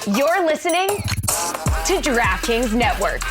You're listening to DraftKings Network.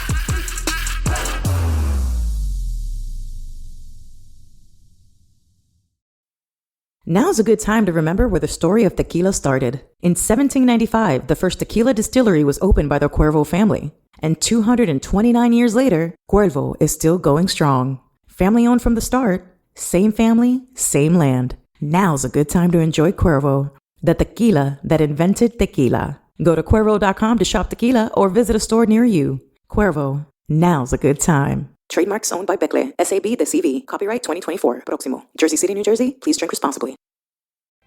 Now's a good time to remember where the story of tequila started. In 1795, the first tequila distillery was opened by the Cuervo family. And 229 years later, Cuervo is still going strong. Family owned from the start, same family, same land. Now's a good time to enjoy Cuervo, the tequila that invented tequila. Go to Cuervo.com to shop tequila or visit a store near you. Cuervo, now's a good time. Trademarks owned by Becle, SAB the CV. Copyright 2024. Proximo. Jersey City, New Jersey. Please drink responsibly.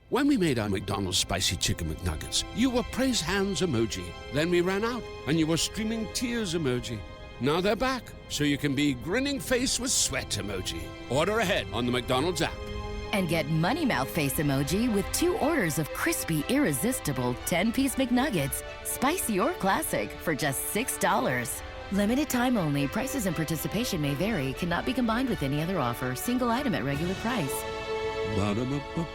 When we made our McDonald's Spicy Chicken McNuggets, you were praise hands emoji. Then we ran out, and you were streaming tears emoji. Now they're back, so you can be grinning face with sweat emoji. Order ahead on the McDonald's app. And get Money Mouth face emoji with 2 orders of crispy, irresistible 10-piece McNuggets, spicy or classic, for just $6. Limited time only. Prices and participation may vary. Cannot be combined with any other offer. Single item at regular price. Ba-da-ba-ba-ba.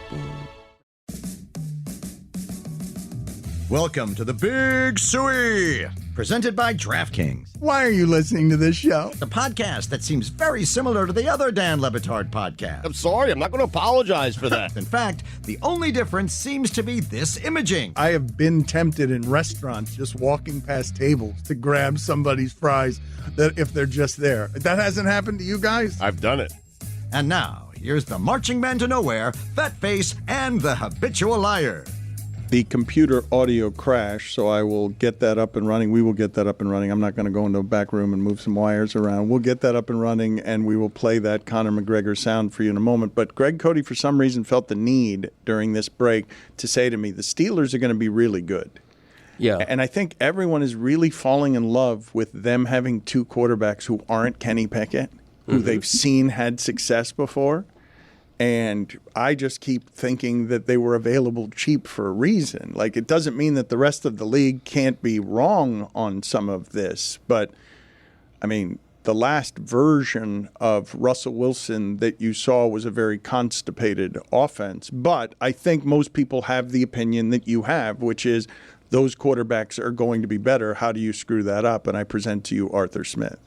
Welcome to the Big Suey, presented by DraftKings, Why are you listening to this show? the podcast that seems very similar to the other Dan Le Batard podcast. I'm sorry, I'm not going to apologize for that. In fact, the only difference seems to be this imaging. I have been tempted in restaurants just walking past tables to grab somebody's fries that if they're just there. That hasn't happened to you guys? I've done it. And now, here's the marching man to nowhere, Fat Face, and the habitual liar. The computer audio crashed, so I will get that up and running. We will get that up and running. I'm not going to go into a back room and move some wires around. We'll get that up and running, and we will play that Conor McGregor sound for you in a moment. But Greg Cody, for some reason, felt the need during this break to say to me, the Steelers are going to be really good. Yeah. And I think everyone is really falling in love with them having 2 quarterbacks who aren't Kenny Pickett, who they've seen had success before. And I just keep thinking that they were available cheap for a reason. Like, it doesn't mean that the rest of the league can't be wrong on some of this. But, I mean, the last version of Russell Wilson that you saw was a very constipated offense. But I think most people have the opinion that you have, which is those quarterbacks are going to be better. How do you screw that up? And I present to you Arthur Smith.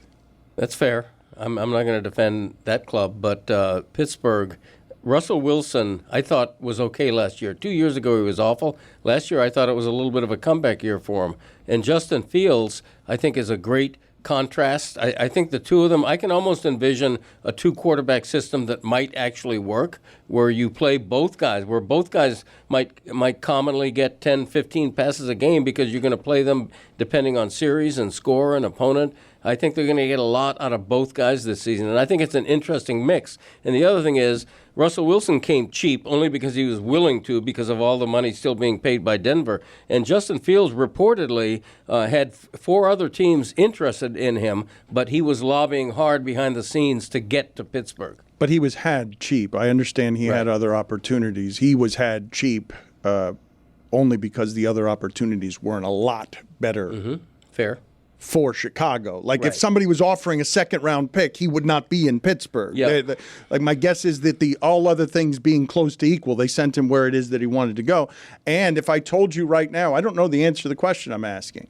That's fair. I'm not going to defend that club, but Pittsburgh, Russell Wilson, I thought was okay last year. 2 years ago, he was awful. Last year, I thought it was a little bit of a comeback year for him. And Justin Fields, I think, is a great contrast. I think the two of them, I can almost envision a 2-quarterback system that might actually work, where you play both guys, where both guys might commonly get 10, 15 passes a game because you're going to play them depending on series and score and opponent. I think they're going to get a lot out of both guys this season, and I think it's an interesting mix. And the other thing is, Russell Wilson came cheap only because he was willing to, because of all the money still being paid by Denver. And Justin Fields reportedly had 4 other teams interested in him, but he was lobbying hard behind the scenes to get to Pittsburgh. But he was had cheap. I understand he had other opportunities. He was had cheap only because the other opportunities weren't a lot better. Fair. For Chicago. Like, if somebody was offering a second-round pick, he would not be in Pittsburgh. Yep. Like, my guess is that the all other things being close to equal, they sent him where it is that he wanted to go. And if I told you right now, I don't know the answer to the question I'm asking,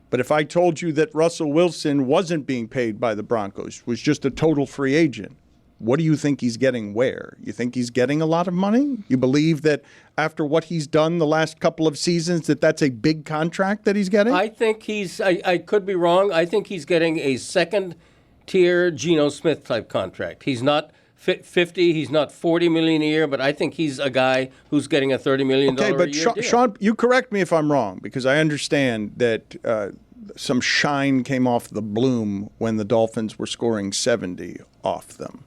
but if I told you that Russell Wilson wasn't being paid by the Broncos, was just a total free agent, what do you think he's getting where? You think he's getting a lot of money? You believe that after what he's done the last couple of seasons, that that's a big contract that he's getting? I think I could be wrong. I think he's getting a second-tier Geno Smith-type contract. He's not 50, he's not $40 million a year, but I think he's a guy who's getting a $30 million a year deal. Sean, you correct me if I'm wrong, because I understand that some shine came off the bloom when the Dolphins were scoring 70 off them.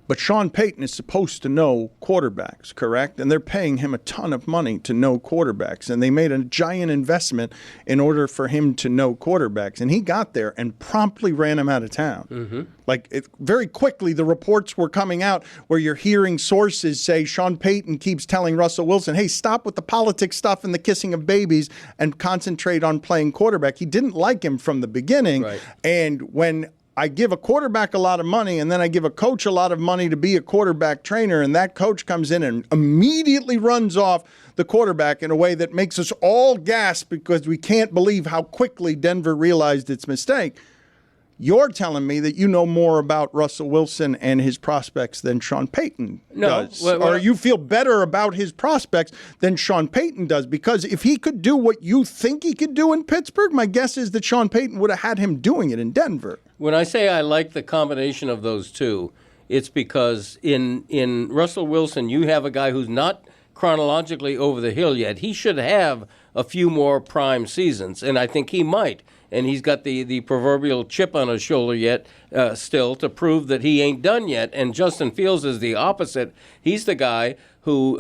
But Sean Payton is supposed to know quarterbacks, correct? And they're paying him a ton of money to know quarterbacks. And they made a giant investment in order for him to know quarterbacks. And he got there and promptly ran him out of town. Very quickly, the reports were coming out where you're hearing sources say Sean Payton keeps telling Russell Wilson, hey, stop with the politics stuff and the kissing of babies and concentrate on playing quarterback. He didn't like him from the beginning. Right. And when I give a quarterback a lot of money and then I give a coach a lot of money to be a quarterback trainer, and that coach comes in and immediately runs off the quarterback in a way that makes us all gasp because we can't believe how quickly Denver realized its mistake. You're telling me that you know more about Russell Wilson and his prospects than Sean Payton does. Or you feel better about his prospects than Sean Payton does. Because if he could do what you think he could do in Pittsburgh, my guess is that Sean Payton would have had him doing it in Denver. When I say I like the combination of those two, it's because in Russell Wilson, you have a guy who's not chronologically over the hill yet. He should have a few more prime seasons, and I think he might. And he's got the proverbial chip on his shoulder yet still to prove that he ain't done yet. And Justin Fields is the opposite. He's the guy who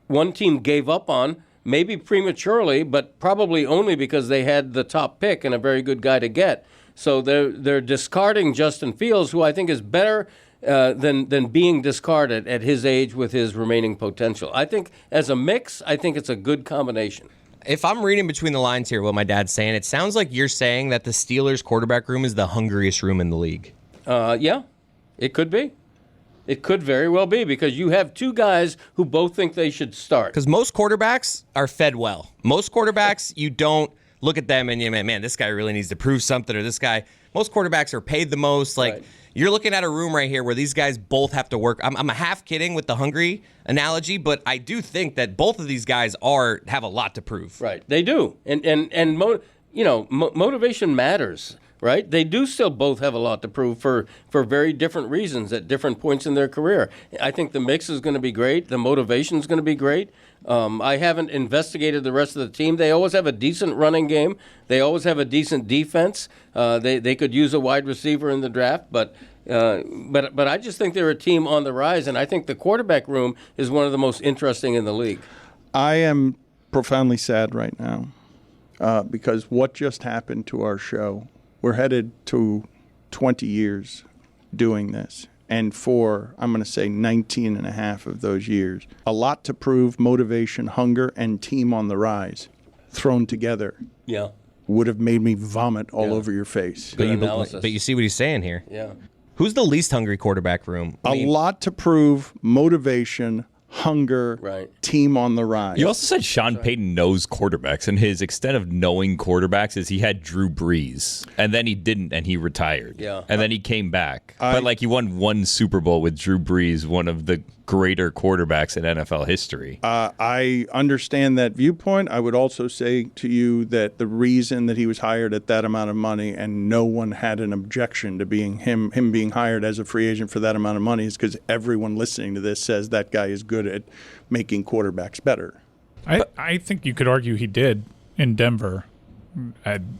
one team gave up on, maybe prematurely, but probably only because they had the top pick and a very good guy to get. So they're discarding Justin Fields, who I think is better than being discarded at his age with his remaining potential. I think as a mix, I think it's a good combination. If I'm reading between the lines here, what my dad's saying, it sounds like you're saying that the Steelers' quarterback room is the hungriest room in the league. Yeah, it could be. It could very well be because you have two guys who both think they should start. Because most quarterbacks are fed well. Most quarterbacks, you don't look at them and you man, this guy really needs to prove something, or this guy. Most quarterbacks are paid the most. Like, You're looking at a room right here where these guys both have to work. I'm a half kidding with the hungry analogy, but I do think that both of these guys have a lot to prove. Right, they do, and motivation matters. Right, they do still both have a lot to prove for very different reasons at different points in their career. I think the mix is going to be great. The motivation is going to be great. I haven't investigated the rest of the team. They always have a decent running game. They always have a decent defense. They could use a wide receiver in the draft, but I just think they're a team on the rise, and I think the quarterback room is one of the most interesting in the league. I am profoundly sad right now because what just happened to our show. We're headed to 20 years doing this. And for, I'm going to say 19 and a half of those years, a lot to prove, motivation, hunger, and team on the rise thrown together would have made me vomit all over your face. But you see what he's saying here. Yeah. Who's the least hungry quarterback room? A lot to prove, motivation, hunger, team on the rise. You also said Sean Payton knows quarterbacks, and his extent of knowing quarterbacks is he had Drew Brees, and then he didn't, and he retired. Yeah. And then he came back. But he won one Super Bowl with Drew Brees, one of the greater quarterbacks in NFL history. I understand that viewpoint. I would also say to you that the reason that he was hired at that amount of money and no one had an objection to being him being hired as a free agent for that amount of money is because everyone listening to this says that guy is good at making quarterbacks better. I think you could argue he did in Denver.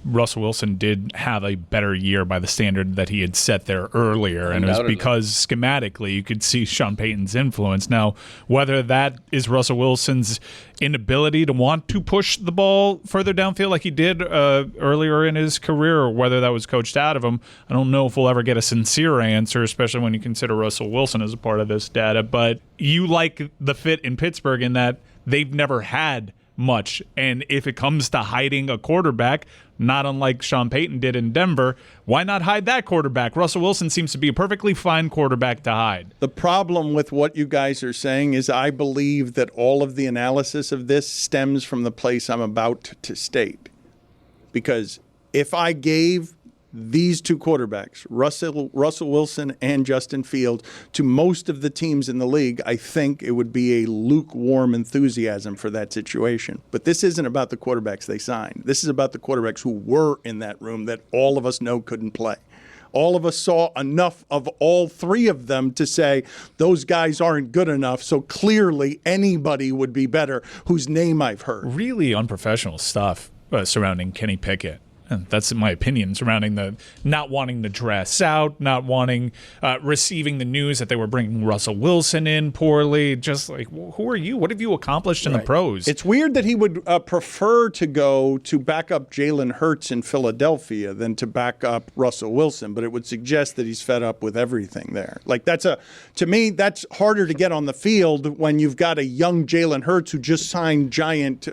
Russell Wilson did have a better year by the standard that he had set there earlier, and it was because schematically you could see Sean Payton's influence. Now, whether that is Russell Wilson's inability to want to push the ball further downfield like he did earlier in his career, or whether that was coached out of him, I don't know if we'll ever get a sincere answer, especially when you consider Russell Wilson as a part of this data. But you like the fit in Pittsburgh in that they've never had much, and if it comes to hiding a quarterback, not unlike Sean Payton did in Denver, why not hide that quarterback? Russell Wilson seems to be a perfectly fine quarterback to hide. The problem with what you guys are saying is I believe that all of the analysis of this stems from the place I'm about to state. Because if I gave these two quarterbacks, Russell Wilson and Justin Fields, to most of the teams in the league, I think it would be a lukewarm enthusiasm for that situation. But this isn't about the quarterbacks they signed. This is about the quarterbacks who were in that room that all of us know couldn't play. All of us saw enough of all three of them to say those guys aren't good enough, so clearly anybody would be better whose name I've heard. Really unprofessional stuff surrounding Kenny Pickett. That's my opinion surrounding the not wanting to dress out, not wanting, receiving the news that they were bringing Russell Wilson in poorly. Just like, who are you? What have you accomplished in the pros? It's weird that he would prefer to go to back up Jalen Hurts in Philadelphia than to back up Russell Wilson, but it would suggest that he's fed up with everything there. Like to me, that's harder to get on the field when you've got a young Jalen Hurts who just signed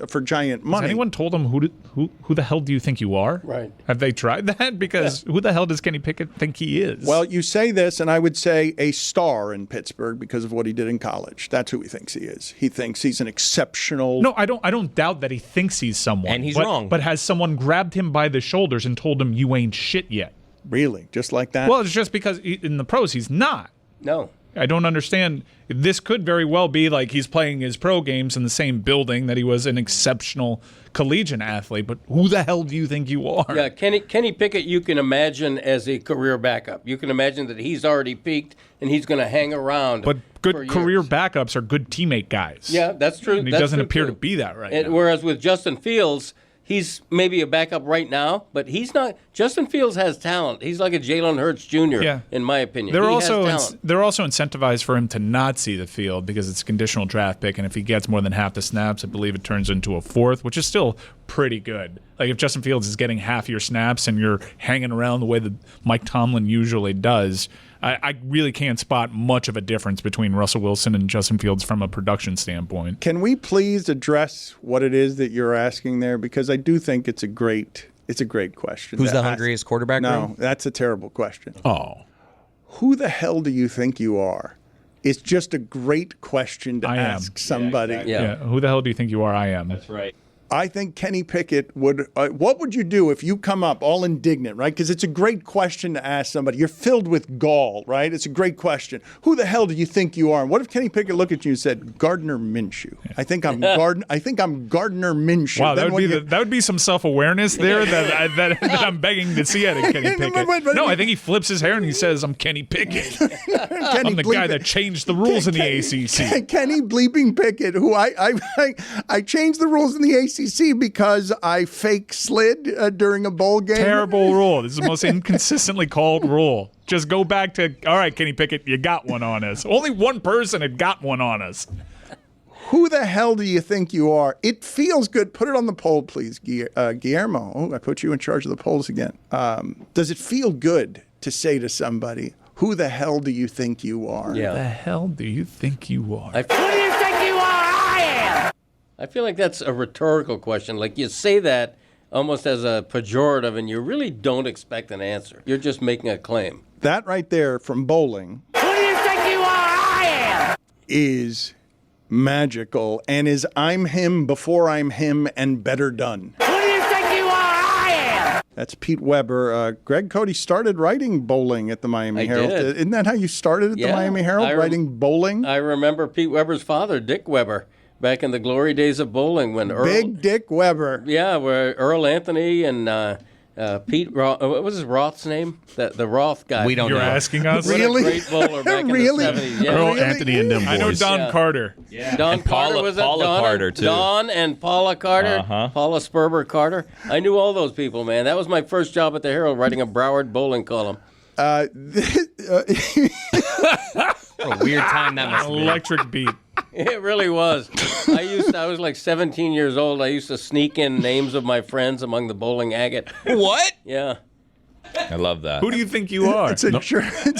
for giant money. Has anyone told him who the hell do you think you are? Right. Have they tried that? Because who the hell does Kenny Pickett think he is? Well, you say this, and I would say a star in Pittsburgh because of what he did in college. That's who he thinks he is. He thinks he's an exceptional. No, I don't doubt that he thinks he's someone. And he's wrong. But has someone grabbed him by the shoulders and told him you ain't shit yet? Really? Just like that? Well, it's just because in the pros he's not. No. I don't understand. This could very well be like he's playing his pro games in the same building that he was an exceptional collegiate athlete, but who the hell do you think you are? Yeah, Kenny Pickett, you can imagine as a career backup. You can imagine that he's already peaked and he's going to hang around. But good career backups are good teammate guys. Yeah, that's true. And he That's doesn't true, appear too. to be that right now. Whereas with Justin Fields, he's maybe a backup right now, but he's not. Justin Fields has talent. He's like a Jalen Hurts Jr., in my opinion. They're He also has talent. they're also incentivized for him to not see the field because it's a conditional draft pick, and if he gets more than half the snaps, I believe it turns into a fourth, which is still pretty good. Like if Justin Fields is getting half your snaps and you're hanging around the way that Mike Tomlin usually does, I really can't spot much of a difference between Russell Wilson and Justin Fields from a production standpoint. Can we please address what it is that you're asking there? Because I do think it's a great question. Who's the hungriest quarterback? No, room? that's a terrible question. Oh. Who the hell do you think you are? It's just a great question to I am. ask somebody. Yeah. Who the hell do you think you are? I am. That's right. I think Kenny Pickett would. What would you do if you come up all indignant, right? Because it's a great question to ask somebody. You're filled with gall, right? It's a great question. Who the hell do you think you are? And what if Kenny Pickett looked at you and said, Gardner Minshew? I think I'm Gardner Minshew. Wow, Then that would be some self-awareness there that I'm begging to see out of Kenny Pickett. No, I think he flips his hair and he says, "I'm Kenny Pickett. I'm the guy that changed the rules in the ACC." Kenny bleeping Pickett, who I changed the rules in the ACC because I fake slid during a bowl game. Terrible rule. This is the most inconsistently called rule. Just go back to, all right, Kenny Pickett, you got one on us. Only one person had got one on us. Who the hell do you think you are? It feels good. Put it on the poll, please, Guillermo. Oh, I put you in charge of the polls again. Does it feel good to say to somebody, who the hell do you think you are? Yeah. Who the hell do you think you are? Who do you think you are? I am. I feel like that's a rhetorical question. Like you say that almost as a pejorative, and you really don't expect an answer. You're just making a claim. That right there from bowling. Who do you think you are? I am. Is magical and is I'm him before I'm him and better done. Who do you think you are? I am. That's Pete Weber. Greg Cody started writing bowling at the Miami Herald. did. Isn't that how you started at the Miami Herald, writing bowling? I remember Pete Weber's father, Dick Weber, back in the glory days of bowling when Big Dick Weber. Yeah, where Earl Anthony and Pete Roth, what was his Roth's name? The Roth guy. We don't You're know. asking us? What Really? a great bowler back Really? in the 70s. Yeah. Earl Anthony and them boys. I know Don Carter. Yeah. Don And Carter Paula, was it? Paula Don, Carter, too. Don and Paula Carter. Uh-huh. Paula Sperber Carter. I knew all those people, man. That was my first job at the Herald, writing a Broward bowling column. What a weird time that must have been. Electric beat. It really was. I was like 17 years old. I used to sneak in names of my friends among the bowling agate. What? Yeah. I love that. Who do you think you are?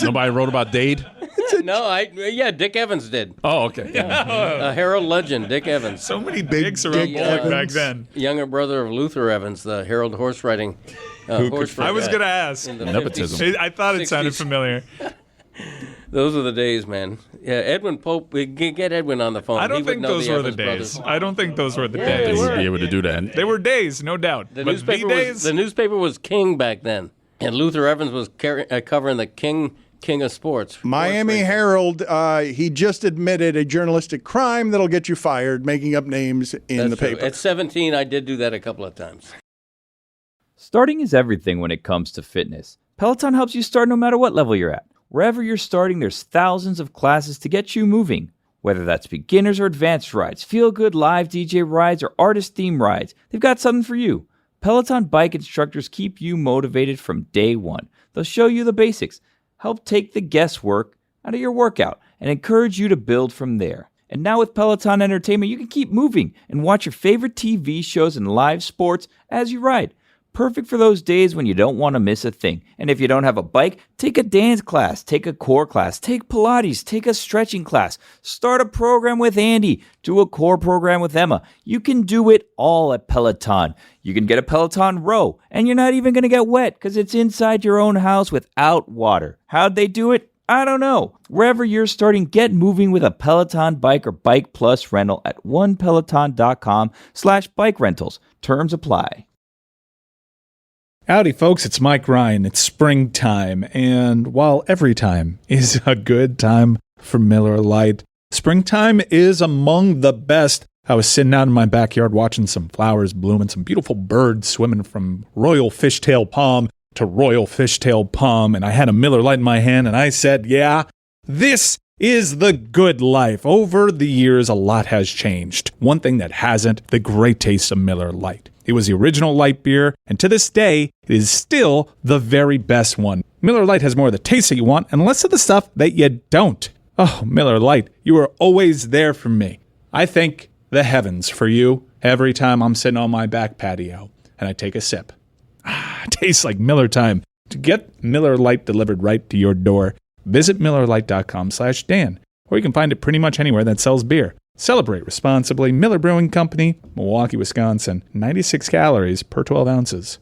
Nobody wrote about Dade? No, Dick Evans did. Oh, okay. A Herald legend, Dick Evans. So many dicks around Dick bowling Evans. back then. Younger brother of Luther Evans, the Herald horse riding. Horse I was going to ask. in the Nepotism. 50s. I thought it sounded 60s. familiar. Those are the days, man. Yeah, Edwin Pope. We get Edwin on the phone. I He don't would think know those were the Evans days. brothers. I don't think those were the Yeah, days. they They were. would be able to do that. They were days, no doubt. The But newspaper the was days, the newspaper was king back then, and Luther Evans was covering the king of sports. Miami Horse racing. Herald, he just admitted a journalistic crime that'll get you fired, making up names in That's the true. paper. At 17, I did do that a couple of times. Starting is everything when it comes to fitness. Peloton helps you start no matter what level you're at. Wherever you're starting, there's thousands of classes to get you moving. Whether that's beginners or advanced rides, feel-good live DJ rides, or artist-themed rides, they've got something for you. Peloton bike instructors keep you motivated from day one. They'll show you the basics, help take the guesswork out of your workout, and encourage you to build from there. And now with Peloton Entertainment, you can keep moving and watch your favorite TV shows and live sports as you ride. Perfect for those days when you don't want to miss a thing. And if you don't have a bike, take a dance class, take a core class, take Pilates, take a stretching class, start a program with Andy, do a core program with Emma. You can do it all at Peloton. You can get a Peloton row, and you're not even going to get wet because it's inside your own house without water. How'd they do it? I don't know. Wherever you're starting, get moving with a Peloton bike or Bike Plus rental at onepeloton.com/bike rentals. Terms apply. Howdy, folks. It's Mike Ryan. It's springtime, and while every time is a good time for Miller Lite, springtime is among the best. I was sitting out in my backyard watching some flowers bloom and some beautiful birds swimming from royal fishtail palm to royal fishtail palm, and I had a Miller Lite in my hand, and I said, yeah, this is the good life. Over the years, a lot has changed. One thing that hasn't, the great taste of Miller Lite. It was the original light beer, and to this day, it is still the very best one. Miller Lite has more of the taste that you want and less of the stuff that you don't. Oh, Miller Lite, you are always there for me. I thank the heavens for you every time I'm sitting on my back patio and I take a sip. It tastes like Miller time. To get Miller Lite delivered right to your door, visit MillerLite.com/Dan, or you can find it pretty much anywhere that sells beer. Celebrate responsibly. Miller Brewing Company, Milwaukee, Wisconsin. 96 calories per 12 ounces.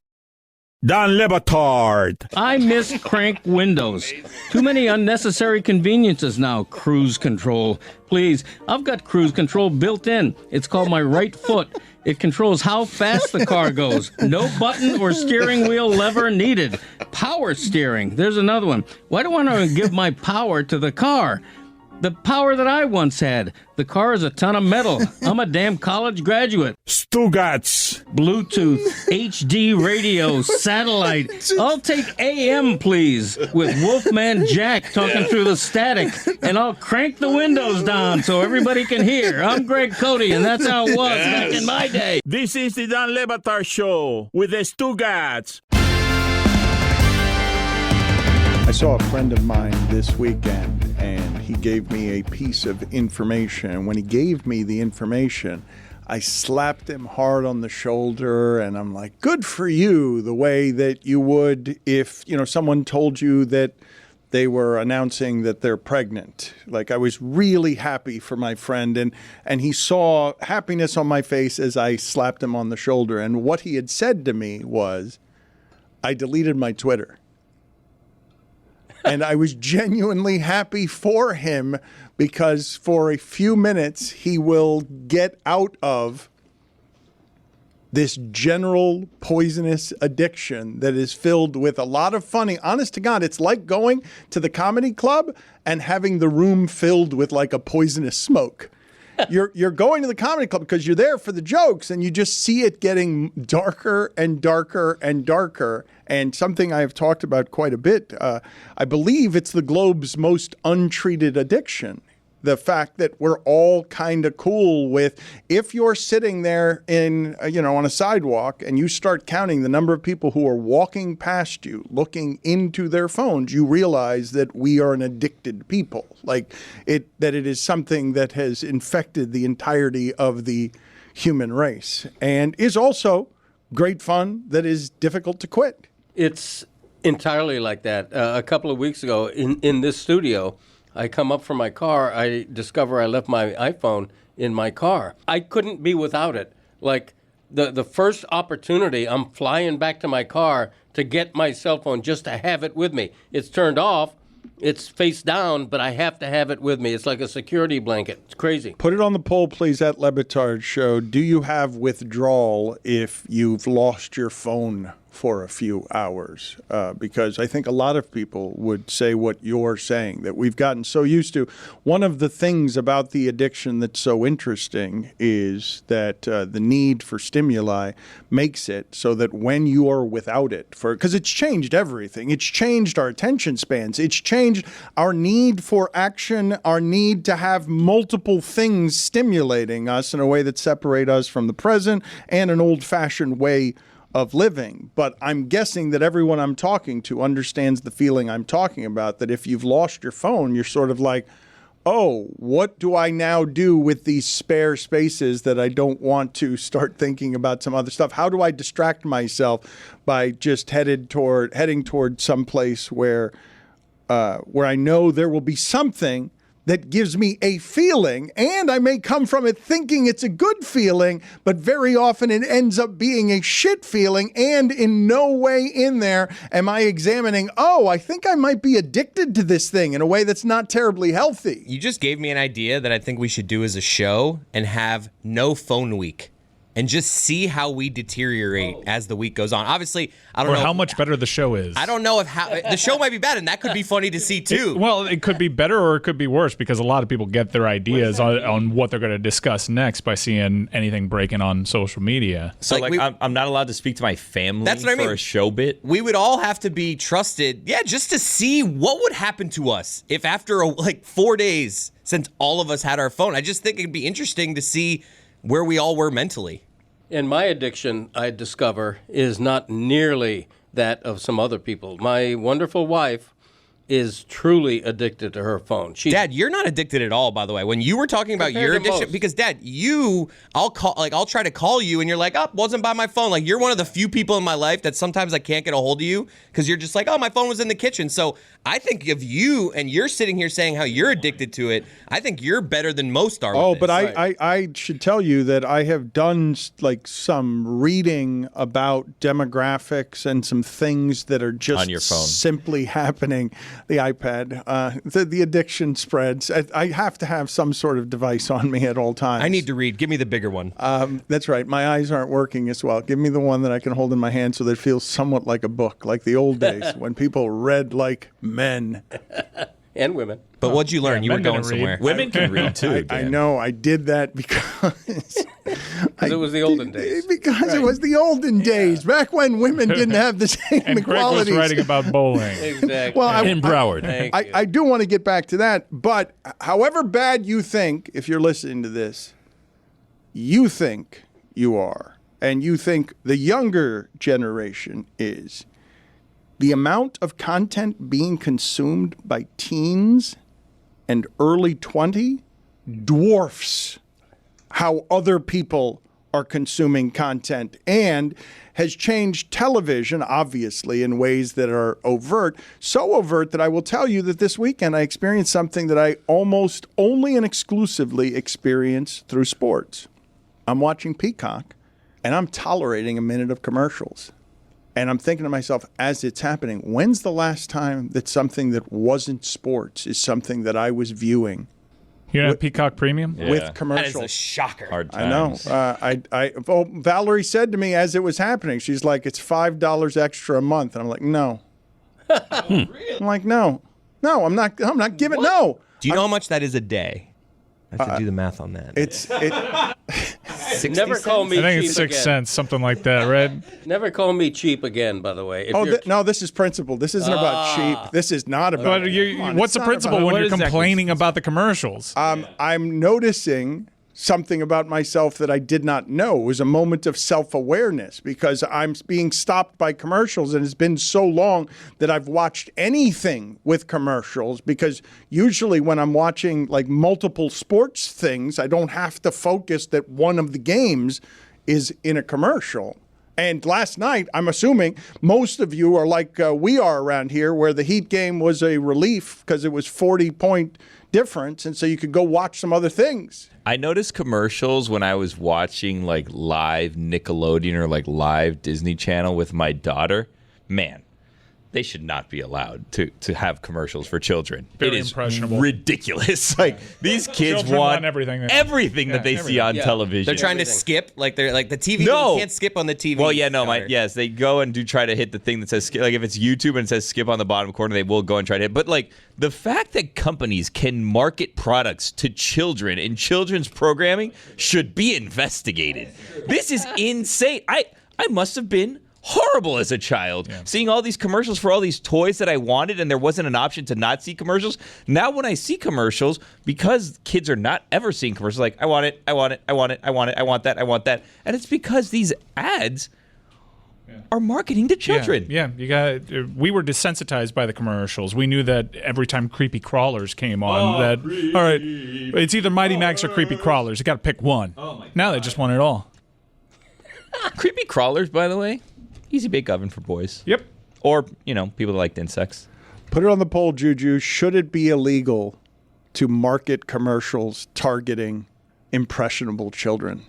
Don Batard. I miss crank windows. Too many unnecessary conveniences now. Cruise control. Please, I've got cruise control built in. It's called my right foot. It controls how fast the car goes. No button or steering wheel lever needed. Power steering. There's another one. Why do I want to give my power to the car? The power that I once had. The car is a ton of metal. I'm a damn college graduate. Stugotz. Bluetooth, HD radio, satellite. I'll take AM, please, with Wolfman Jack talking through the static, and I'll crank the windows down so everybody can hear. I'm Greg Cody, and that's how it was back in my day. This is the Don Batard Show with the Stugotz. I saw a friend of mine this weekend, and he gave me a piece of information. And when he gave me the information, I slapped him hard on the shoulder, and I'm like, good for you, the way that you would if, someone told you that they were announcing that they're pregnant. Like, I was really happy for my friend, and he saw happiness on my face as I slapped him on the shoulder. And what he had said to me was, I deleted my Twitter. And I was genuinely happy for him because for a few minutes, he will get out of this general poisonous addiction that is filled with a lot of funny. Honest to God, it's like going to the comedy club and having the room filled with like a poisonous smoke. You're going to the comedy club because you're there for the jokes, and you just see it getting darker and darker and darker. And something I've talked about quite a bit, I believe it's the globe's most untreated addiction. The fact that we're all kind of cool with, if you're sitting there on a sidewalk and you start counting the number of people who are walking past you, looking into their phones, you realize that we are an addicted people. That it is something that has infected the entirety of the human race and is also great fun that is difficult to quit. It's entirely like that. A couple of weeks ago in this studio, I come up from my car, I discover I left my iPhone in my car. I couldn't be without it. Like, the first opportunity, I'm flying back to my car to get my cell phone just to have it with me. It's turned off, it's face down, but I have to have it with me. It's like a security blanket. It's crazy. Put it on the poll, please, at Le Batard Show. Do you have withdrawal if you've lost your phone for a few hours? Because I think a lot of people would say what you're saying, that we've gotten so used to. One of the things about the addiction that's so interesting is that the need for stimuli makes it so that when you are without it, because it's changed everything. It's changed our attention spans. It's changed our need for action, our need to have multiple things stimulating us in a way that separate us from the present and an old-fashioned way of living. But I'm guessing that everyone I'm talking to understands the feeling I'm talking about, that if you've lost your phone, you're sort of like, oh, what do I now do with these spare spaces that I don't want to start thinking about some other stuff? How do I distract myself by just heading toward some place where I know there will be something that gives me a feeling, and I may come from it thinking it's a good feeling, but very often it ends up being a shit feeling, and in no way in there am I examining, oh, I think I might be addicted to this thing in a way that's not terribly healthy. You just gave me an idea that I think we should do as a show and have no phone week. And just see how we deteriorate as the week goes on. Obviously, I don't know how much better the show is. I don't know if the show might be bad, and that could be funny to see too. It could be better or it could be worse because a lot of people get their ideas on what they're going to discuss next by seeing anything breaking on social media. So I'm not allowed to speak to my family for a show bit? We would all have to be trusted, just to see what would happen to us if after 4 days since all of us had our phone. I just think it'd be interesting to see where we all were mentally. And my addiction, I discover, is not nearly that of some other people. My wonderful wife is truly addicted to her phone. Dad, you're not addicted at all, by the way. When you were talking about your addiction, because Dad, I'll try to call you and you're like, oh, wasn't by my phone. Like, you're one of the few people in my life that sometimes I can't get a hold of you because you're just like, oh, my phone was in the kitchen. So I think of you, and you're sitting here saying how you're addicted to it. I think you're better than most are. Oh, but I should tell you that I have done some reading about demographics and some things that are just on your phone simply happening. The iPad, the addiction spreads. I have to have some sort of device on me at all times. I need to read. Give me the bigger one. That's right. My eyes aren't working as well. Give me the one that I can hold in my hand so that it feels somewhat like a book, like the old days when people read like men. And women. But what'd you learn? You were going somewhere. Women can read too. I know. I did that because it was the olden days. Because it was the olden days, back when women didn't have the same and qualities. Greg was writing about bowling. Exactly. Well, in Broward. I do want to get back to that, but however bad you think, if you're listening to this, you think you are, and you think the younger generation is, the amount of content being consumed by teens and early 20 dwarfs how other people are consuming content and has changed television, obviously, in ways that are overt. So overt that I will tell you that this weekend I experienced something that I almost only and exclusively experience through sports. I'm watching Peacock, and I'm tolerating a minute of commercials. And I'm thinking to myself, as it's happening, when's the last time that something that wasn't sports is something that I was viewing? You know, Peacock Premium? With commercials. That is a shocker. Hard I know. Valerie said to me as it was happening, she's like, it's $5 extra a month. And I'm like, no. I'm like, no. No, I'm not giving, no. Do you know how much that is a day? I have to do the math on that. Never call me cheap I think it's 6 cents, something like that, right? Never call me cheap again, by the way. No, this is principle. This isn't about cheap. This is not about what's the principle when you're complaining about the commercials? I'm noticing something about myself that I did not know. It was a moment of self-awareness because I'm being stopped by commercials, and it's been so long that I've watched anything with commercials, because usually when I'm watching like multiple sports things, I don't have to focus that one of the games is in a commercial. And last night, I'm assuming most of you are like we are around here, where the Heat game was a relief because it was 40-point difference, and so you could go watch some other things. I noticed commercials when I was watching like live Nickelodeon or like live Disney Channel with my daughter. Man, they should not be allowed to have commercials for children. Very it is impressionable. Ridiculous. Like, these kids want everything that they see on television. They're trying to skip, like they're like the TV. No. You can't skip on the TV. Well, yeah, no, yes, they go and do try to hit the thing that says skip. Like if it's YouTube and it says skip on the bottom corner, they will go and try to hit. But like the fact that companies can market products to children in children's programming should be investigated. This is insane. I must have been horrible as a child, seeing all these commercials for all these toys that I wanted, and there wasn't an option to not see commercials. Now when I see commercials, because kids are not ever seeing commercials, like, I want it, I want it, I want it, I want it, I want that, I want that. And it's because these ads are marketing to children. Yeah, you got. We were desensitized by the commercials. We knew that every time Creepy Crawlers came on, all right, it's either Mighty Max or Creepy Crawlers. You got to pick one. Now they just want it all. Creepy Crawlers, by the way, easy bake oven for boys. Yep. Or people that like insects. Put it on the poll, Juju. Should it be illegal to market commercials targeting impressionable children?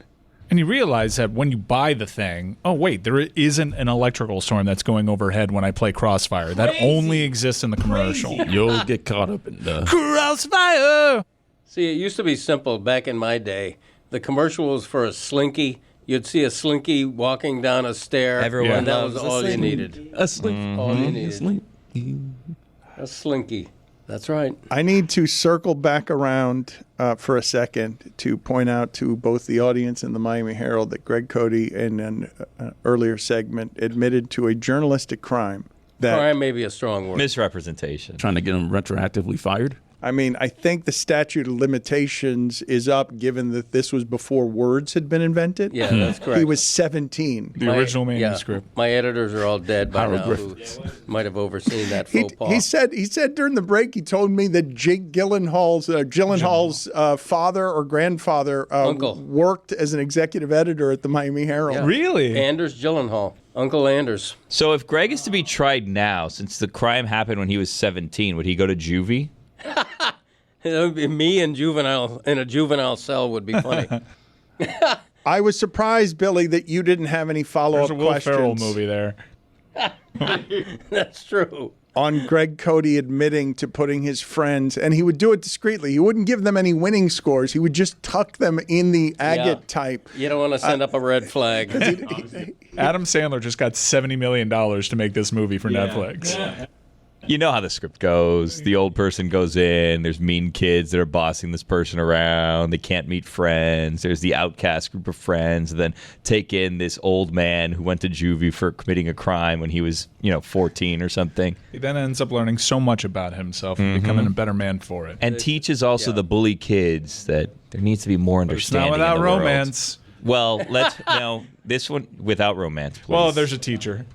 And you realize that when you buy the thing, oh, wait, there isn't an electrical storm that's going overhead when I play Crossfire. That only exists in the commercial. You'll get caught up in the Crossfire! See, it used to be simple back in my day. The commercial was for a Slinky. You'd see a Slinky walking down a stair, and that was all you needed. A Slinky. All you needed. A Slinky. That's right. I need to circle back around for a second to point out to both the audience and the Miami Herald that Greg Cody, in an earlier segment, admitted to a journalistic crime. Crime may be a strong word. Misrepresentation. Trying to get him retroactively fired? I mean, I think the statute of limitations is up, given that this was before words had been invented. Yeah, that's correct. He was 17. The original manuscript. Yeah, my editors are all dead by now who might have overseen that faux pas. He said during the break, he told me that Jake Gyllenhaal's father or grandfather Uncle worked as an executive editor at the Miami Herald. Yeah. Really? Anders Gyllenhaal. Uncle Anders. So if Greg is to be tried now, since the crime happened when he was 17, would he go to juvie? It would be me and juvenile in a juvenile cell would be funny. I was surprised, Billy, that you didn't have any follow-up There's a Will questions. Ferrell movie there. That's true. On Greg Cody admitting to putting his friends, and he would do it discreetly. He wouldn't give them any winning scores. He would just tuck them in the agate type. You don't want to send up a red flag. Adam Sandler just got $70 million to make this movie for Netflix. Yeah. You know how the script goes. The old person goes in. There's mean kids that are bossing this person around. They can't meet friends. There's the outcast group of friends. And then take in this old man who went to juvie for committing a crime when he was, 14 or something. He then ends up learning so much about himself and becoming a better man for it. And teaches also the bully kids that there needs to be more understanding. It's not without in the world. romance. Well, this one without romance, please. Well, there's a teacher.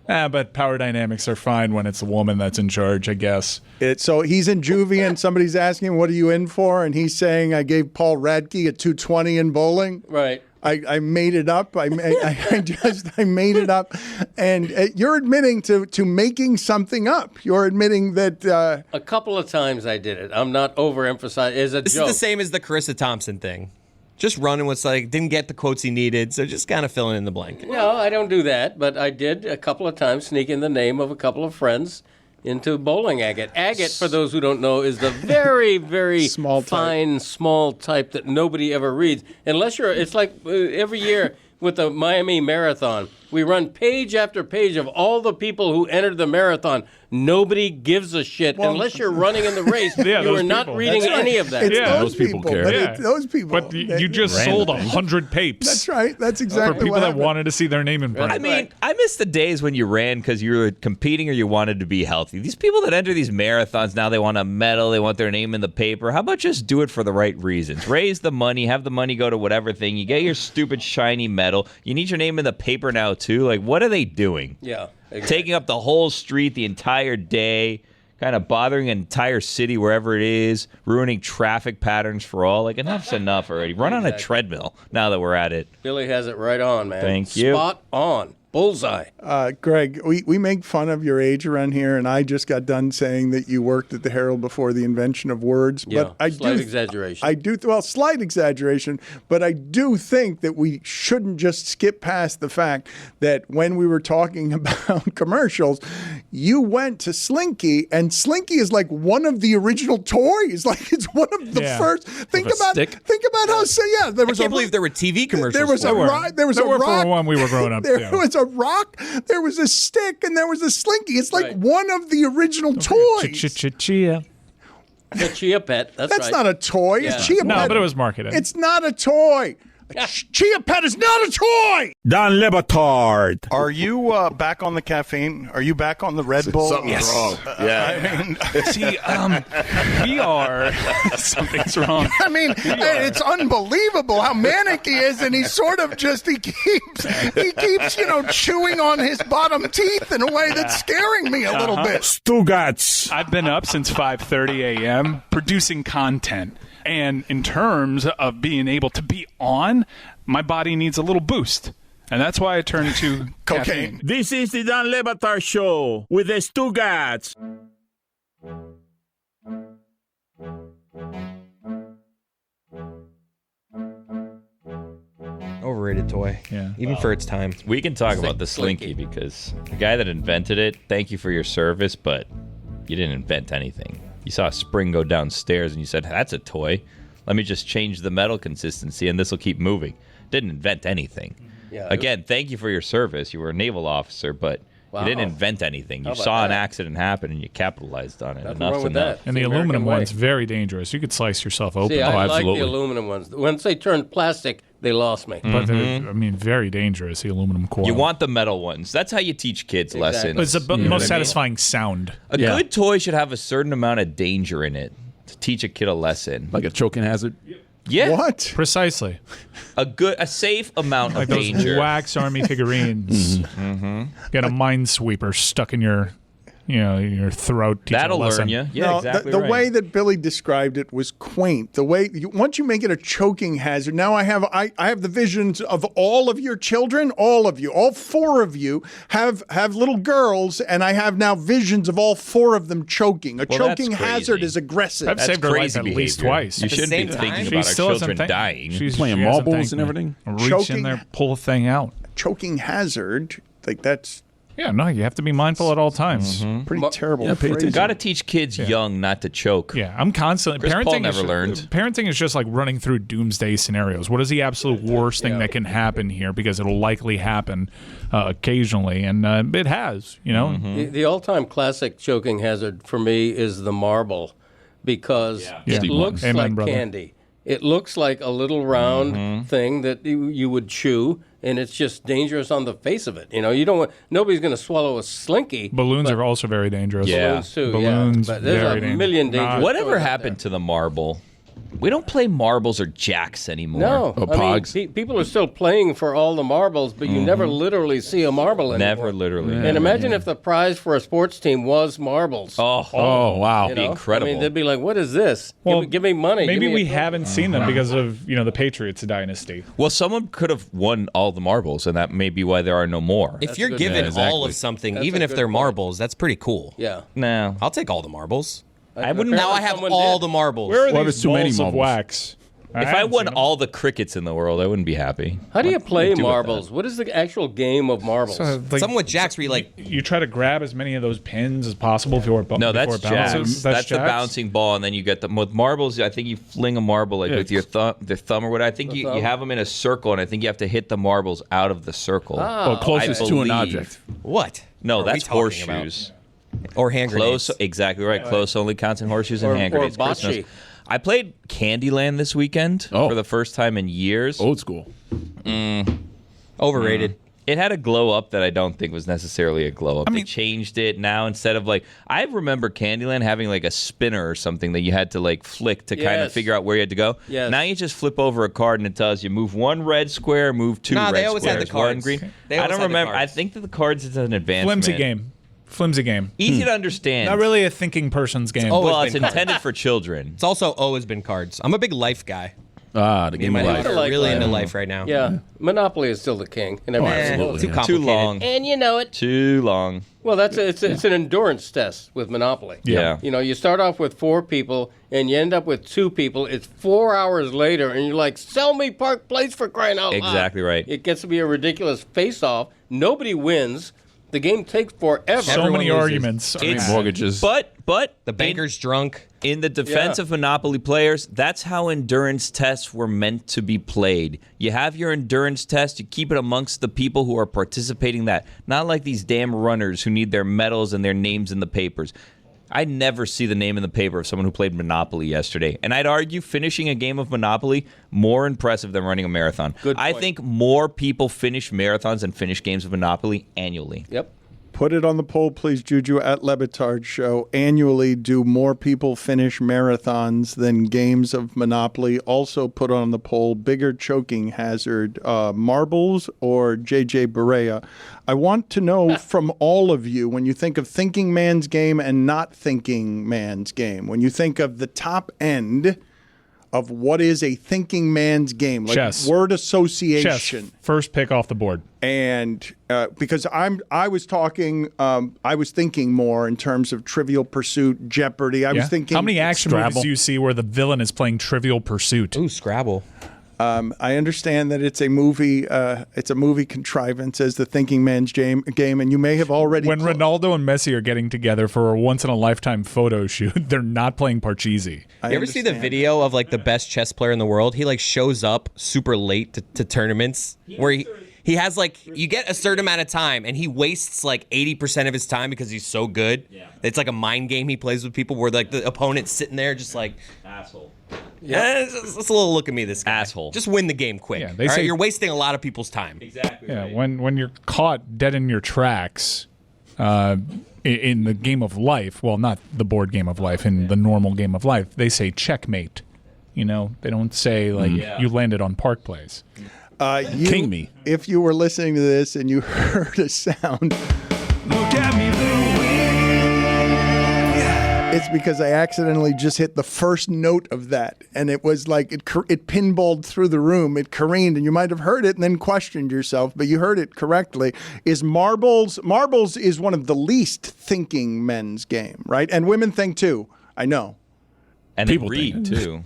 But power dynamics are fine when it's a woman that's in charge, I guess. So he's in juvie and somebody's asking him, what are you in for? And he's saying, I gave Paul Radke a 220 in bowling. Right. I made it up. I made it up. And you're admitting to making something up. You're admitting that... a couple of times I did it. I'm not overemphasizing. It's a This joke. is the same as the Carissa Thompson thing. Just running with didn't get the quotes he needed, so just kind of filling in the blank. No, I don't do that, but I did a couple of times sneak in the name of a couple of friends into bowling agate. Agate, for those who don't know, is the very, very fine, small type that nobody ever reads. Unless it's like every year with the Miami Marathon. We run page after page of all the people who entered the marathon. Nobody gives a shit unless you're running in the race. You are not reading any of that. It's those people care. It's those people. But you just sold 100 papes. That's right. That's exactly for people what that happened. wanted to see their name in print. I mean, I miss the days when you ran because you were competing or you wanted to be healthy. These people that enter these marathons now, they want a medal, they want their name in the paper. How about just do it for the right reasons? Raise the money, have the money go to whatever thing. You get your stupid shiny medal. You need your name in the paper now too. Like, what are they doing? Yeah. Exactly. Taking up the whole street the entire day, kind of bothering an entire city wherever it is, ruining traffic patterns for all. Like, enough's enough already. Run on a treadmill now that we're at it. Billy has it right on, man. Thank you. Spot on. Bullseye. Greg, we make fun of your age around here, and I just got done saying that you worked at the Herald before the invention of words. Yeah, but slight exaggeration. Slight exaggeration, but I do think that we shouldn't just skip past the fact that when we were talking about commercials, you went to Slinky, and Slinky is like one of the original toys. Like, it's one of the first. Think about how. There was. I can't believe there were TV commercials. There was a rock. There was a were rock. for when we were growing up. There was a rock, there was a stick, and there was a Slinky. It's like one of the original toys. Chia. The Chia Pet. That's right. Not a toy. Yeah. It's Chia Pet. No, but it was marketed. It's not a toy. Chia Pet is not a toy! Don Le Batard. Are you back on the caffeine? Are you back on the Red Bull? Something's wrong. We are. Something's wrong. I mean, it's unbelievable how manic he is, and he sort of just he keeps chewing on his bottom teeth in a way that's scaring me a little bit. Stugotz. I've been up since 5:30 a.m. producing content. And in terms of being able to be on, my body needs a little boost. And that's why I turned to cocaine. This is the Don Le Batard Show with the Stugotz. Overrated toy. Yeah. Even for its time. We can talk about the Slinky because the guy that invented it, thank you for your service, but you didn't invent anything. You saw a spring go downstairs and you said, that's a toy. Let me just change the metal consistency and this will keep moving. Didn't invent anything. Yeah, Again, thank you for your service. You were a naval officer, but you didn't invent anything. You saw an accident happen and you capitalized on it. Enough's enough. And the aluminum one's very dangerous. You could slice yourself open. See, I like the aluminum ones. Once they turned plastic, they lost me. But they're, very dangerous, the aluminum coil. You want the metal ones. That's how you teach kids lessons. It's the most satisfying sound. A good toy should have a certain amount of danger in it to teach a kid a lesson. Like a choking hazard? Yeah. What? Precisely. A safe amount like of danger. Those wax army figurines. Get a minesweeper stuck in your throat. That'll learn you. Yeah, no, exactly the right. way that Billy described it was quaint. The way once you make it a choking hazard, now I have the visions of all of your children, all of you, all four of you have little girls, and I have now visions of all four of them choking. A choking hazard is aggressive. I've saved her life at least twice. You shouldn't be thinking about our children dying. She's playing marbles and everything. Reach in there, pull a thing out. Choking hazard, like that's. Yeah, no, you have to be mindful at all times. Pretty terrible. You got to teach kids young not to choke. Yeah, I'm constantly. Chris Paul Parenting never learned. Parenting is just like running through doomsday scenarios. What is the absolute worst thing that can happen here? Because it'll likely happen occasionally, and it has. The all-time classic choking hazard for me is the marble, because it looks like candy. It looks like a little round thing that you would chew, and it's just dangerous on the face of it. You don't want, nobody's going to swallow a Slinky. Balloons are also very dangerous. Yeah. Balloons too. Balloons, but there's a million dangerous. Whatever happened to the marble? We don't play marbles or jacks anymore. No, Pogs. I mean, people are still playing for all the marbles, but you never literally see a marble anymore. Never literally. And imagine if the prize for a sports team was marbles. Oh, wow. You Be know? incredible. I mean, they'd be like, what is this? Well, give me money. Maybe Give me we a- haven't seen them because of the Patriots dynasty. Well, someone could have won all the marbles, and that may be why there are no more. If you're given all of something, even if they're marbles, that's pretty cool. Yeah. No. I'll take all the marbles. I wouldn't. Now I have all the marbles. Where are these balls of wax? If I won all the crickets in the world, I wouldn't be happy. How do you play do with marbles? What is the actual game of marbles? Something with jacks where you you try to grab as many of those pins as possible before it No, that's before it bounces. jacks. That's the jacks? bouncing ball, and then you get them with marbles. I think you fling a marble with your thumb or whatever. I think you have them in a circle, and I think you have to hit the marbles out of the circle. Well, closest to an object. What? No, What are we that's talking about? horseshoes. Or hand Close, grenades. exactly right. Close only counts in horseshoes and hand or grenades. Chris knows. bocce. I played Candyland this weekend for the first time in years. Old school. Overrated. It had a glow up that I don't think was necessarily a glow up. They changed it now instead of I remember Candyland having a spinner or something that you had to flick to kind of Yes. figure out where you had to go. Yes. Now you just flip over a card and it tells you move one red square, move two red they always had squares, the one cards. green. They I always don't had the remember. I cards. think that the cards is an advancement. Flimsy game. Easy to understand. Not really a thinking person's game. Well, it's intended for children. It's also always been cards. I'm a big life guy. Ah, the game of life. Really into life right now. Yeah, Monopoly is still the king. And Absolutely. Too Too complicated. long. And you know it. Too long. Well, it's an endurance test with Monopoly. Yeah. You start off with 4 people, and you end up with 2 people. It's 4 hours later, and you're like, sell me Park Place for crying out loud. Exactly right. It gets to be a ridiculous face-off. Nobody wins. The game takes forever. So many arguments. Mortgages. But The banker's drunk. in the defense Yeah. of Monopoly players, that's how endurance tests were meant to be played. You have your endurance test, you keep it amongst the people who are participating in that. Not like these damn runners who need their medals and their names in the papers. I never see the name in the paper of someone who played Monopoly yesterday. And I'd argue finishing a game of Monopoly more impressive than running a marathon. I think more people finish marathons than finish games of Monopoly annually. Yep. Put it on the poll, please, Juju, at Le Batard Show. Annually, do more people finish marathons than games of Monopoly? Also put on the poll, bigger choking hazard, marbles or J.J. Barea? I want to know from all of you, when you think of thinking man's game and not thinking man's game, when you think of the top end of what is a thinking man's game, like chess. Word association. Chess. First pick off the board. And because I was thinking more in terms of Trivial Pursuit, Jeopardy. I was thinking, how many action Scrabble. movies do you see where the villain is playing Trivial Pursuit? Ooh, Scrabble. I understand that it's a movie. It's a movie contrivance as the thinking man's game, and you may have already. When Ronaldo and Messi are getting together for a once-in-a-lifetime photo shoot, they're not playing Parcheesi. You ever see the video of like the best chess player in the world? He like shows up super late to tournaments where he has like, you get a certain amount of time and he wastes like 80% of his time because he's so good. Yeah. It's like a mind game he plays with people where like the opponent's sitting there just like asshole. Yeah, it's a little look at me, this guy. Asshole. Just win the game quick. Yeah, all they right? say- You're wasting a lot of people's time. Exactly. Yeah, when you're caught dead in your tracks in the game of life, well, not the board game of life, in the normal game of life, they say checkmate. You know, they don't say like you landed on Park Place. King me. If you were listening to this and you heard a sound, Look at me, it's because I accidentally just hit the first note of that, and it was like it pinballed through the room. It careened, and you might have heard it and then questioned yourself, but you heard it correctly. Is marbles? Marbles is one of the least thinking men's game, right? And women think too. I know. And people read too.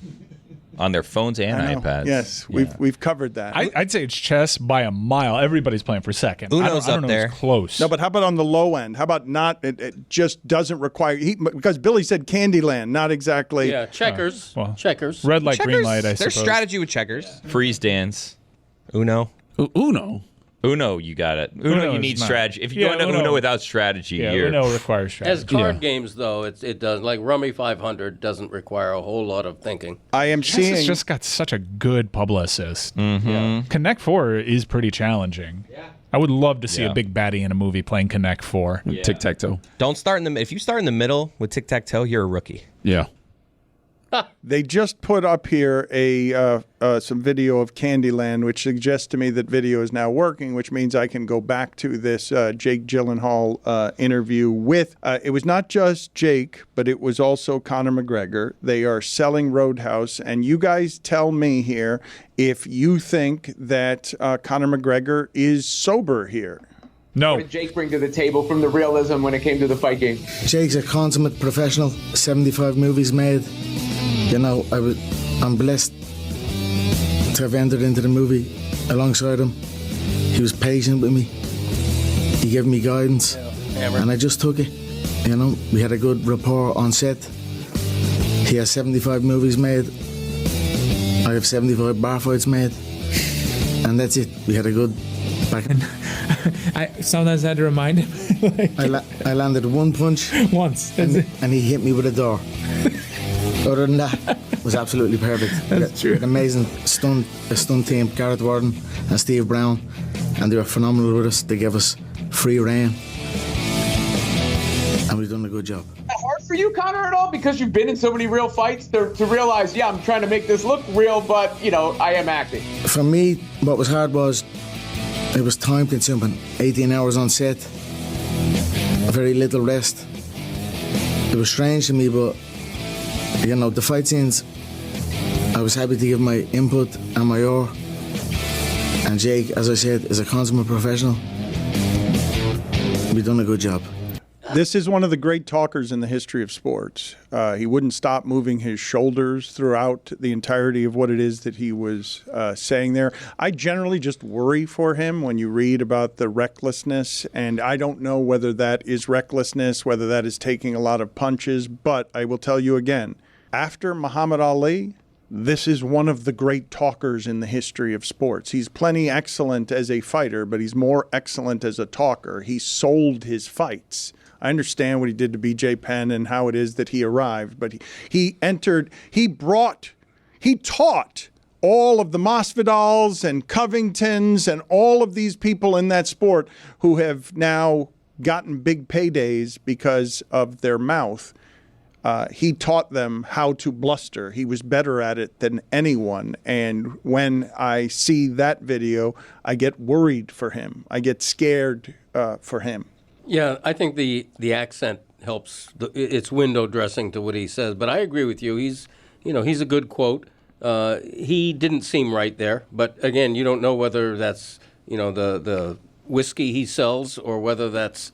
On their phones and I know. iPads. Yes, we've covered that. I'd say it's chess by a mile. Everybody's playing for second. Uno's I don't up know there. It's close. No, but how about on the low end? How about not? It just doesn't require. Because Billy said Candyland, not exactly. Yeah, checkers. Checkers. Red light, green Checkers, light, I there's suppose. strategy with checkers. Freeze dance. Uno. Uno. Uno, you got it. Uno, you is need not. strategy. If you Yeah, go into Uno. Uno without strategy, Yeah, you're... Uno requires strategy. As card games, though, it does. Like Rummy 500 doesn't require a whole lot of thinking. I am Chess seeing. has just got such a good publicist. Mm-hmm. Connect 4 is pretty challenging. Yeah. I would love to see Yeah. a big baddie in a movie playing Connect 4. Tic-tac-toe. Don't start in the. If you start in the middle with tic-tac-toe, you're a rookie. Yeah. They just put up here some video of Candyland, which suggests to me that video is now working, which means I can go back to this Jake Gyllenhaal interview with. It was not just Jake, but it was also Conor McGregor. They are selling Roadhouse, and you guys tell me here if you think that Conor McGregor is sober here. No. What did Jake bring to the table from the realism when it came to the fight game? Jake's a consummate professional, 75 movies made. You know, I'm blessed to have entered into the movie alongside him. He was patient with me. He gave me guidance, and I just took it. You know, we had a good rapport on set. He has 75 movies made. I have 75 bar fights made. And that's it. We had a good back. I sometimes had to remind him. I landed one punch once, and he hit me with a door. Other than that, it was absolutely perfect. That's true. An amazing stunt team, Gareth Warden and Steve Brown, and they were phenomenal with us. They gave us free rein, and we've done a good job. Hard for you, Connor, at all? Because you've been in so many real fights to realize, yeah, I'm trying to make this look real, but, you know, I am acting. For me, what was hard was it was time consuming. 18 hours on set, very little rest. It was strange to me, but you know, the fight scenes, I was happy to give my input and my oar. And Jake, as I said, is a consummate professional. We've done a good job. This is one of the great talkers in the history of sports. He wouldn't stop moving his shoulders throughout the entirety of what it is that he was saying there. I generally just worry for him when you read about the recklessness, and I don't know whether that is recklessness, whether that is taking a lot of punches, but I will tell you again, after Muhammad Ali, this is one of the great talkers in the history of sports. He's plenty excellent as a fighter, but he's more excellent as a talker. He sold his fights. I understand what he did to BJ Penn and how it is that he arrived, but he taught all of the Masvidals and Covingtons and all of these people in that sport who have now gotten big paydays because of their mouth. He taught them how to bluster. He was better at it than anyone. And when I see that video, I get worried for him. I get scared for him. Yeah, I think the accent helps. It's window dressing to what he says. But I agree with you. He's a good quote. He didn't seem right there. But again, you don't know whether that's the whiskey he sells or whether that's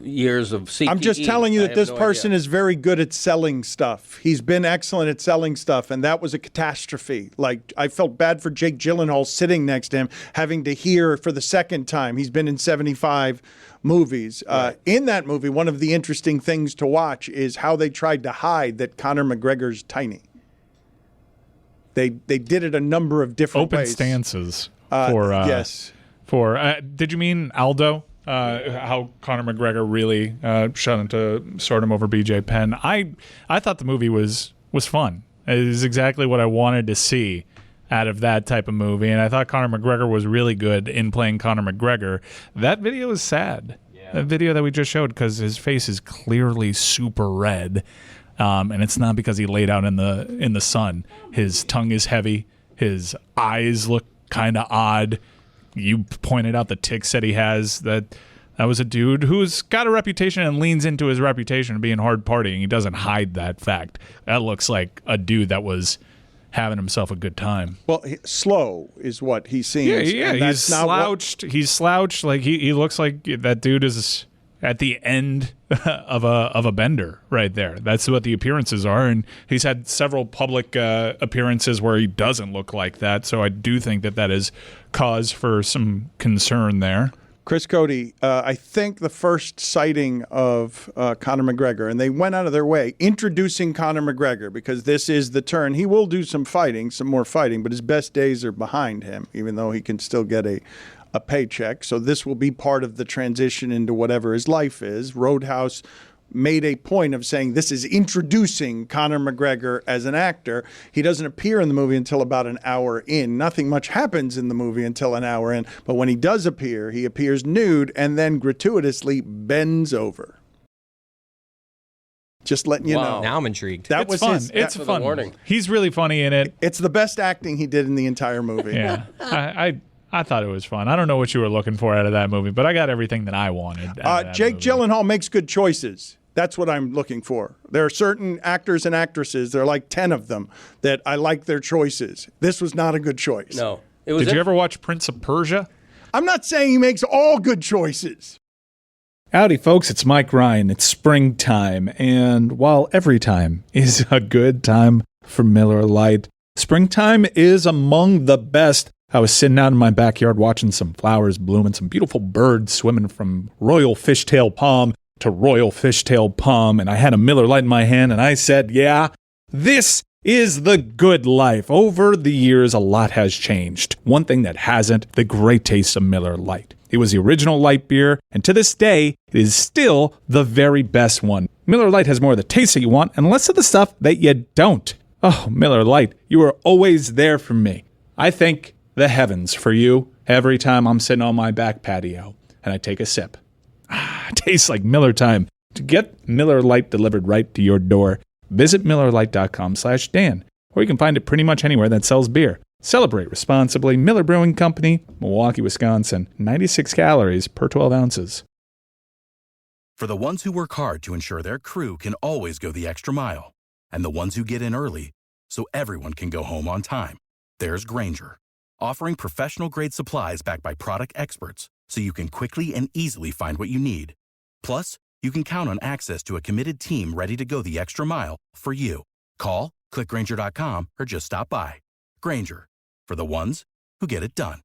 years of CTE. I'm just telling you that this person is very good at selling stuff. He's been excellent at selling stuff, and that was a catastrophe. Like, I felt bad for Jake Gyllenhaal sitting next to him, having to hear for the second time. He's been in 75 movies. Right. In that movie, one of the interesting things to watch is how they tried to hide that Conor McGregor's tiny. They did it a number of different ways. Open stances for yes. Did you mean Aldo? How Conor McGregor really shut into stardom over BJ Penn. I thought the movie was fun. It is exactly what I wanted to see out of that type of movie, and I thought Conor McGregor was really good in playing Conor McGregor. That video is sad. Yeah. That video that we just showed, because his face is clearly super red, and it's not because he laid out in the sun. His tongue is heavy. His eyes look kind of odd. You pointed out the tics that he has. That was a dude who's got a reputation and leans into his reputation of being hard partying. He doesn't hide that fact. That looks like a dude that was having himself a good time. Well, slow is what he seems. Yeah. He's slouched. He's slouched. Like he looks like that dude is at the end of a bender right there. That's what the appearances are, and he's had several public appearances where he doesn't look like that. So I do think that is cause for some concern there. Chris Cody, I think the first sighting of Conor McGregor, and they went out of their way introducing Conor McGregor because this is the turn. He will do some more fighting, but his best days are behind him, even though he can still get a paycheck. So this will be part of the transition into whatever his life is. Roadhouse made a point of saying this is introducing Conor McGregor as an actor. He doesn't appear in the movie until about an hour in. Nothing much happens in the movie until an hour in. But when he does appear, he appears nude and then gratuitously bends over. Just letting you know. Now I'm intrigued. It's fun. It's fun. Warning. He's really funny in it. It's the best acting he did in the entire movie. Yeah. I thought it was fun. I don't know what you were looking for out of that movie, but I got everything that I wanted. Jake Gyllenhaal makes good choices. That's what I'm looking for. There are certain actors and actresses, there are like 10 of them, that I like their choices. This was not a good choice. No. Did you ever watch Prince of Persia? I'm not saying he makes all good choices. Howdy, folks. It's Mike Ryan. It's springtime, and while every time is a good time for Miller Lite, springtime is among the best. I was sitting out in my backyard watching some flowers bloom and some beautiful birds swimming from royal fishtail palm to royal fishtail palm, and I had a Miller Lite in my hand, and I said, yeah, this is the good life. Over the years, a lot has changed. One thing that hasn't, the great taste of Miller Lite. It was the original light beer, and to this day, it is still the very best one. Miller Lite has more of the taste that you want and less of the stuff that you don't. Oh, Miller Lite, you are always there for me. I thank the heavens for you every time I'm sitting on my back patio and I take a sip. It tastes like Miller time. To get Miller Lite delivered right to your door, visit MillerLite.com/Dan, or you can find it pretty much anywhere that sells beer. Celebrate responsibly. Miller Brewing Company, Milwaukee, Wisconsin. 96 calories per 12 ounces. For the ones who work hard to ensure their crew can always go the extra mile, and the ones who get in early so everyone can go home on time, there's Grainger, offering professional-grade supplies backed by product experts so you can quickly and easily find what you need. Plus, you can count on access to a committed team ready to go the extra mile for you. Call, click Grainger.com, or just stop by. Grainger, for the ones who get it done.